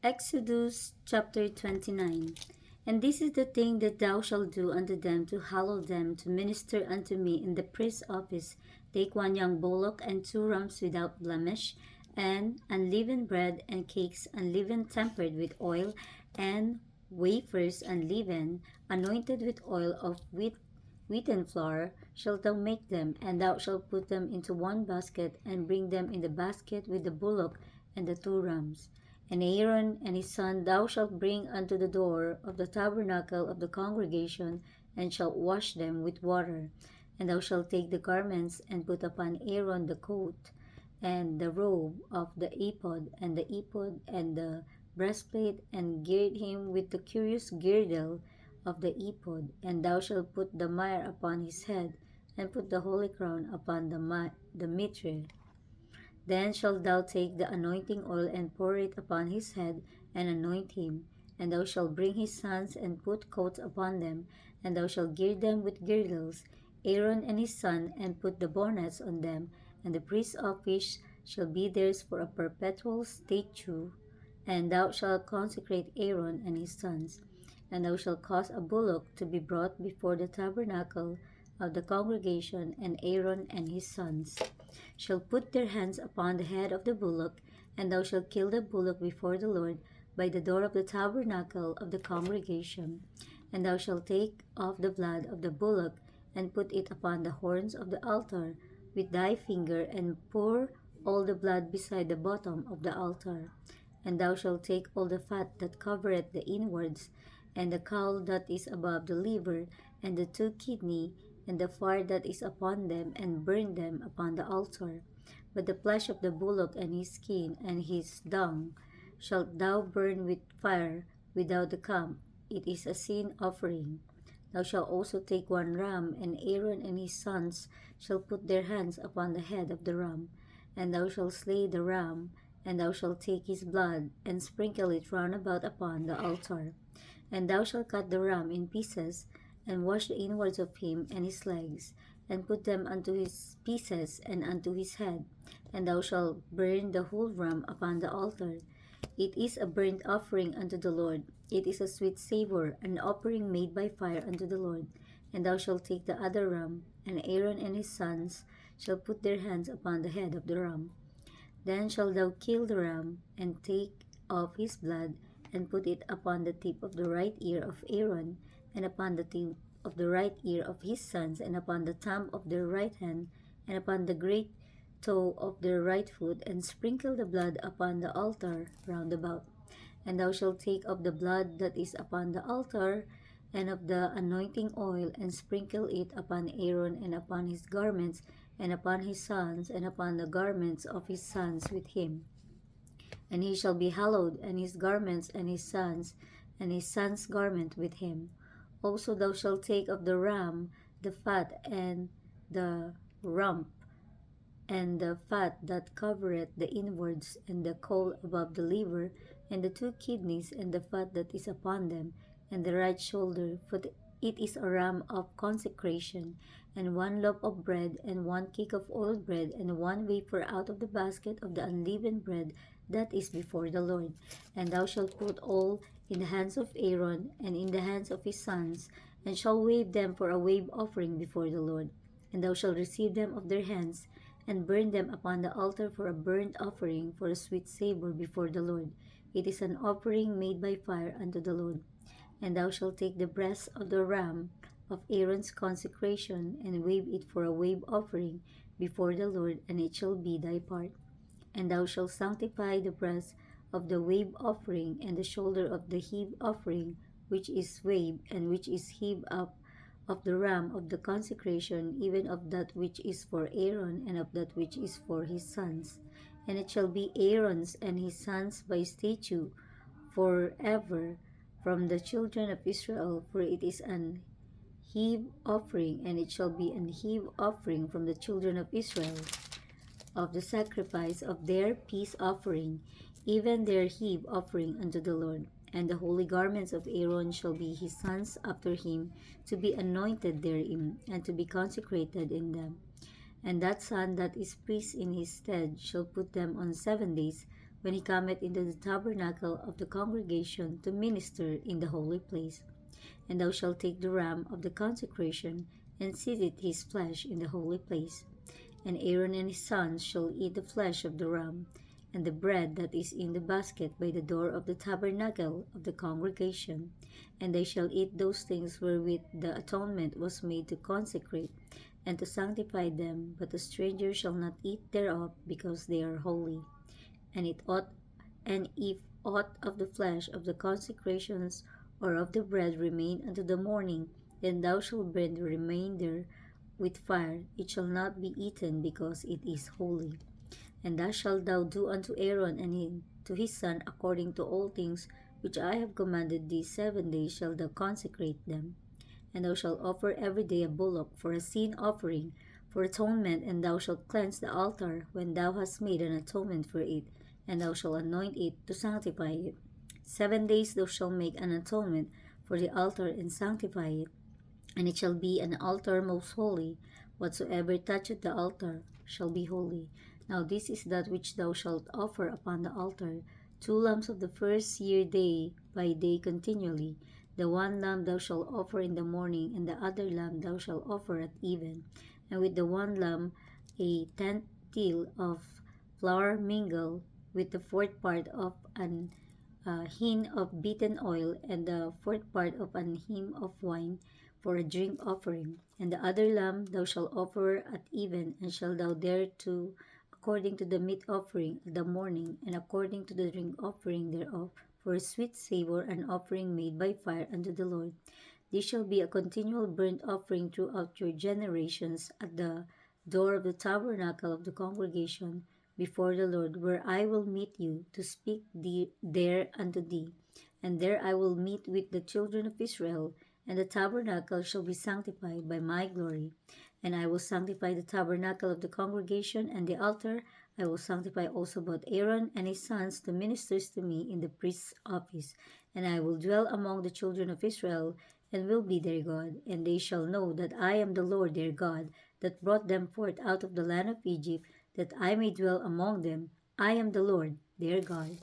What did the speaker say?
Exodus chapter 29. And this is the thing that thou shalt do unto them to hallow them, to minister unto me in the priest's office. Take one young bullock and 2 rams without blemish, and unleavened bread and cakes unleavened tempered with oil, and wafers unleavened, anointed with oil of wheaten flour, shalt thou make them, and thou shalt put them into one basket, and bring them in the basket with the bullock and the 2 rams. And Aaron and his son thou shalt bring unto the door of the tabernacle of the congregation, and shalt wash them with water. And thou shalt take the garments, and put upon Aaron the coat, and the robe of the ephod, and the breastplate, and gird him with the curious girdle of the ephod. And thou shalt put the mire upon his head, and put the holy crown upon the mitre. Then shalt thou take the anointing oil and pour it upon his head, and anoint him. And thou shalt bring his sons, and put coats upon them, and thou shalt gird them with girdles, Aaron and his son, and put the bonnets on them. And the priest's office shall be theirs for a perpetual statute. And thou shalt consecrate Aaron and his sons. And thou shalt cause a bullock to be brought before the tabernacle of the congregation, and Aaron and his sons shall put their hands upon the head of the bullock, and thou shalt kill the bullock before the Lord by the door of the tabernacle of the congregation. And thou shalt take of the blood of the bullock, and put it upon the horns of the altar with thy finger, and pour all the blood beside the bottom of the altar. And thou shalt take all the fat that covereth the inwards, and the caul that is above the liver, and the 2 kidney, and the fire that is upon them, and burn them upon the altar. But the flesh of the bullock and his skin and his dung shalt thou burn with fire without the camp. It is a sin offering. Thou shalt also take 1 ram, and Aaron and his sons shall put their hands upon the head of the ram. And thou shalt slay the ram, and thou shalt take his blood, and sprinkle it round about upon the altar. And thou shalt cut the ram in pieces, and wash the inwards of him and his legs, and put them unto his pieces and unto his head. And thou shalt burn the whole ram upon the altar. It is a burnt offering unto the Lord. It is a sweet savour, an offering made by fire unto the Lord. And thou shalt take the other ram, and Aaron and his sons shall put their hands upon the head of the ram. Then shalt thou kill the ram, and take of his blood, and put it upon the tip of the right ear of Aaron, and upon the tip of the right ear of his sons, and upon the thumb of their right hand, and upon the great toe of their right foot, and sprinkle the blood upon the altar round about. And thou shalt take of the blood that is upon the altar, and of the anointing oil, and sprinkle it upon Aaron, and upon his garments, and upon his sons, and upon the garments of his sons with him. And he shall be hallowed, and his garments, and his sons' garment with him. Also thou shalt take of the ram the fat, and the rump, and the fat that covereth the inwards, and the caul above the liver, and the 2 kidneys, and the fat that is upon them, and the right shoulder, for it is a ram of consecration, and 1 loaf of bread, and 1 cake of oiled bread, and 1 wafer out of the basket of the unleavened bread that is before the Lord. And thou shalt put all in the hands of Aaron, and in the hands of his sons, and shall wave them for a wave offering before the Lord. And thou shalt receive them of their hands, and burn them upon the altar for a burnt offering, for a sweet savour before the Lord. It is an offering made by fire unto the Lord. And thou shalt take the breast of the ram of Aaron's consecration, and wave it for a wave offering before the Lord, and it shall be thy part. And thou shalt sanctify the breast of the wave offering, and the shoulder of the heave offering, which is waved, and which is heaved up, of the ram of the consecration, even of that which is for Aaron, and of that which is for his sons. And it shall be Aaron's and his sons by statute forever from the children of Israel, for it is an heave offering, and it shall be an heave offering from the children of Israel, of the sacrifice of their peace offering, even their heave offering unto the Lord. And the holy garments of Aaron shall be his sons after him, to be anointed therein, and to be consecrated in them. And that son that is priest in his stead shall put them on 7 days, when he cometh into the tabernacle of the congregation to minister in the holy place. And thou shalt take the ram of the consecration, and seethe his flesh in the holy place. And Aaron and his sons shall eat the flesh of the ram, and the bread that is in the basket by the door of the tabernacle of the congregation. And they shall eat those things wherewith the atonement was made to consecrate and to sanctify them, but the stranger shall not eat thereof, because they are holy. And if aught of the flesh of the consecrations or of the bread remain unto the morning, then thou shalt burn the remainder with fire. It shall not be eaten, because it is holy. And thus shalt thou do unto Aaron and to his son according to all things which I have commanded thee. 7 days shalt thou consecrate them. And thou shalt offer every day a bullock for a sin offering, for atonement, and thou shalt cleanse the altar when thou hast made an atonement for it, and thou shalt anoint it to sanctify it. 7 days thou shalt make an atonement for the altar and sanctify it, and it shall be an altar most holy. Whatsoever toucheth the altar shall be holy. Now this is that which thou shalt offer upon the altar: 2 lambs of the first year day by day continually. The one lamb thou shalt offer in the morning, and the other lamb thou shalt offer at even. And with the one lamb a tenth deal of flour mingled with the fourth part of an hin of beaten oil, and the fourth part of an hin of wine, for a drink offering. And the other lamb thou shalt offer at even, and shalt thou dare to according to the meat offering at the morning, and according to the drink offering thereof, for a sweet savour, an offering made by fire unto the Lord. This shall be a continual burnt offering throughout your generations at the door of the tabernacle of the congregation before the Lord, where I will meet you to speak there unto thee. And there I will meet with the children of Israel, and the tabernacle shall be sanctified by my glory. And I will sanctify the tabernacle of the congregation, and the altar I will sanctify also both Aaron and his sons to ministers to me in the priest's office. And I will dwell among the children of Israel, and will be their God. And they shall know that I am the Lord their God, that brought them forth out of the land of Egypt, that I may dwell among them. I am the Lord their God.